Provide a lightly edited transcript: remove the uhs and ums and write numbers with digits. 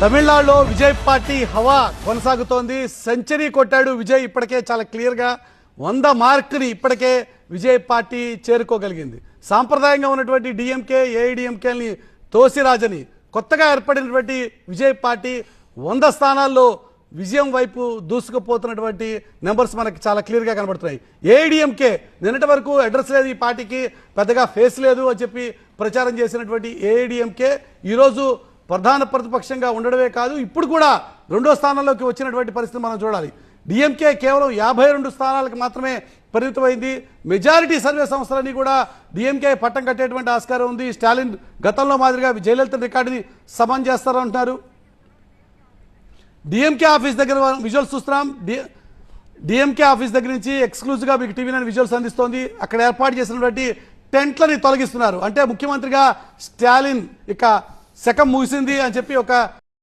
తమిళనాడులో విజయ్ పార్టీ హవా కొనసాగుతోంది. సెంచరీ కొట్టాడు విజయ్. ఇప్పటికే చాలా క్లియర్గా 100 మార్కుని ఇప్పటికే విజయ్ పార్టీ చేరుకోగలిగింది. సాంప్రదాయంగా ఉన్నటువంటి డిఎంకే ఏఐడిఎంకేని తోసిరాజని కొత్తగా ఏర్పడినటువంటి విజయ్ పార్టీ 100 స్థానాల్లో విజయం వైపు దూసుకుపోతున్నటువంటి నెంబర్స్ మనకి చాలా క్లియర్గా కనబడుతున్నాయి. ఏఐడిఎంకే నిన్నటి వరకు అడ్రస్ లేదు, ఈ పార్టీకి పెద్దగా ఫేస్ లేదు అని చెప్పి ప్రచారం చేసినటువంటి ఏఐడిఎంకే ఈరోజు ప్రధాన ప్రతిపక్షంగా ఉండడమే కాదు, ఇప్పుడు కూడా 2వ స్థానంలోకి వచ్చినటువంటి పరిస్థితి మనం చూడాలి. డిఎంకే కేవలం 52 స్థానాలకు మాత్రమే పరిమితమైంది. మెజారిటీ సర్వే సంస్థలన్నీ కూడా డిఎంకే పట్టం కట్టేటువంటి ఆస్కారం ఉంది. స్టాలిన్ గతంలో మాదిరిగా జయలలిత రికార్డుని సమన్ చేస్తారంటున్నారు. డిఎంకే ఆఫీస్ దగ్గర విజువల్స్ చూస్తున్నాం. డిఎంకే ఆఫీస్ దగ్గర నుంచి ఎక్స్క్లూజివ్గా మీకు టీవీ నైన్ విజువల్స్ అందిస్తోంది. అక్కడ ఏర్పాటు చేసినటువంటి టెంట్లని తొలగిస్తున్నారు. అంటే ముఖ్యమంత్రిగా స్టాలిన్ ఇక శకం ముగిసింది అని చెప్పి ఒక